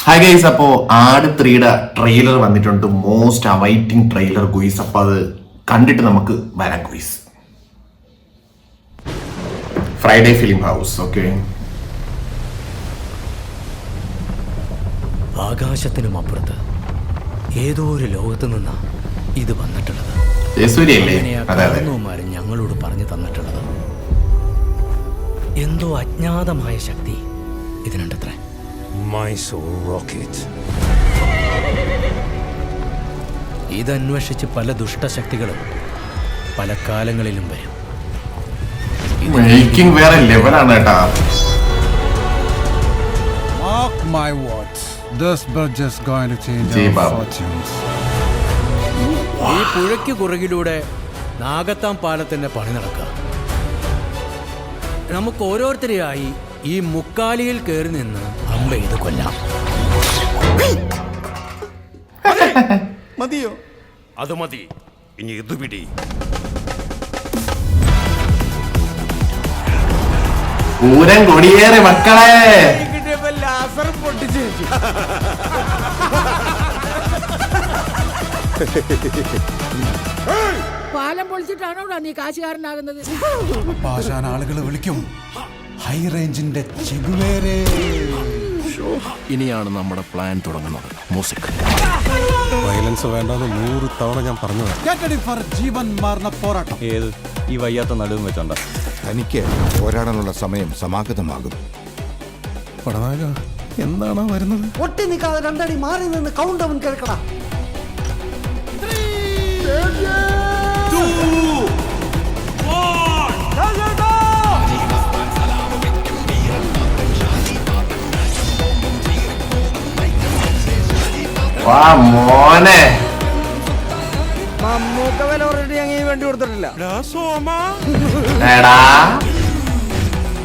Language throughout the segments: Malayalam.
ഹായ് ഗൈസ്, അപ്പോൾ ആട് 3യുടെ ട്രെയിലർ വന്നിട്ടുണ്ട്. Most awaiting trailer guys. അപ്പോൾ അത് കണ്ടിട്ട് നമുക്ക് വരാം guys. Friday film house. Okay, ആകാശത്തിനും അപ്പുറത്ത് ഏതോ ഒരു ലോകത്ത് നിന്നാ ഇത് വന്നിട്ടുള്ളത്. കാരണവന്മാരും ഞങ്ങളോട് പറഞ്ഞു തന്നിട്ടുള്ളത് എന്തോ അജ്ഞാതമായ ശക്തി ഇതിനുണ്ടത്രേ. ഇതന്വേഷിച്ച് പല ദുഷ്ടശക്തികളും പല കാലങ്ങളിലും വരും. വേറെ ലെവലാണ് കേട്ടാ. Mark my words, this bridge is going to change our fortunes. ഈ പുഴയ്ക്ക് കുറുകിലൂടെ നാഗത്താം പാലത്തിന്റെ പണി നടക്കുക. നമുക്ക് ഓരോരുത്തരെയായി ഈ മുക്കാലിയിൽ കയറി നിന്ന് അമ്പ ചെയ്ത് കൊല്ലാം. മതിയോ? അത് മതി. ഇനി ഇത് പിടി. പൂരം കൊടിയേറെ മക്കളെ. പാലം പൊളിച്ചിട്ടാണോ നീ കാശുകാരനാകുന്നത്? പാഷാൻ ആളുകൾ വിളിക്കും ഹൈ റേഞ്ചിന്റെ ചെഗുവേരെ. ഇനിയാണ് നമ്മുടെ പ്ലാൻ തുടങ്ങുന്നത്. മ്യൂസിക് വയലൻസ് വേണ്ടെന്ന് 100 തവണ ഞാൻ പറഞ്ഞതാണ്. ജീവൻ മാറുന്ന പോരാട്ടം. ഏത് ഈ വയ്യാത്ത നടുവും വെച്ചോണ്ട തനിക്ക് പോരാടാനുള്ള സമയം സമാഗതമാകും. പടനാക എന്താണോ വരുന്നത്? ഒട്ടി നിൽക്കാതെ രണ്ടടി മാറി നിന്ന് കൗണ്ട് അവൻ കേൾക്കടാ. മോനെ മമ്മൂക്ക വില ഓൾറെഡി അങ്ങനെ വേണ്ടി കൊടുത്തിട്ടില്ല.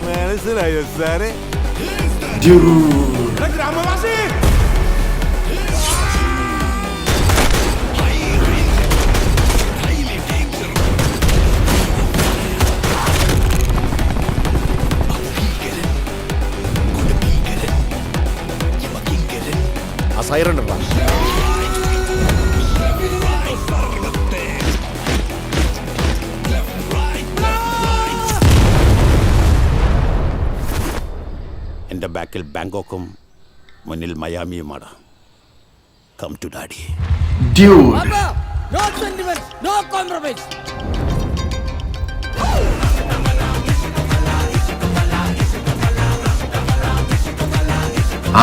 മനസ്സിലായോ സാറേ? ആ സൈറൺ ഉണ്ടോ? എൻ്റെ ബാക്കിൽ ബാങ്കോക്കും മുന്നിൽ മയാമിയുമാണ്. Come to daddy. No sentiments, no compromise.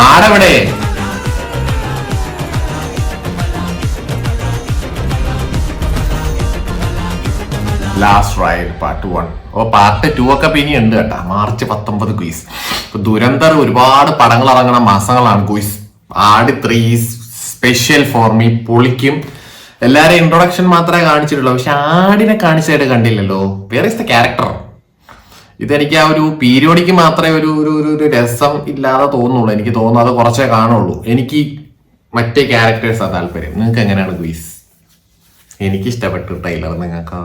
ആരവിടെ? Last ride part 1. പാർട്ട് 2 ഒക്കെ പിന്നെ ഉണ്ട് കേട്ടാ. March 19 guys. ദുരന്തർ ഒരുപാട് പടങ്ങൾ ഇറങ്ങുന്ന മാസങ്ങളാണ് ഗുയിസ്. ആട് 3 സ്പെഷ്യൽ ഫോർ മീ. പൊളിക്കും. എല്ലാരും ഇൻട്രൊഡക്ഷൻ മാത്രമേ കാണിച്ചിട്ടുള്ളൂ, പക്ഷെ ആടിനെ കാണിച്ചായിട്ട് കണ്ടില്ലല്ലോ. Where is the character? ഇതെനിക്ക് ആ ഒരു പീരിയോഡിക്ക് മാത്രമേ ഒരു രസം ഇല്ലാതെ തോന്നുള്ളൂ. എനിക്ക് തോന്നുന്നു അത് കുറച്ചേ കാണുള്ളൂ. എനിക്ക് മറ്റേ ക്യാരക്ടേഴ്സാണ് താല്പര്യം. നിങ്ങൾക്ക് എങ്ങനെയാണ് ഗുയിസ്? എനിക്ക് ഇഷ്ടപ്പെട്ടു ട്രെയിലർ. നിങ്ങൾക്ക്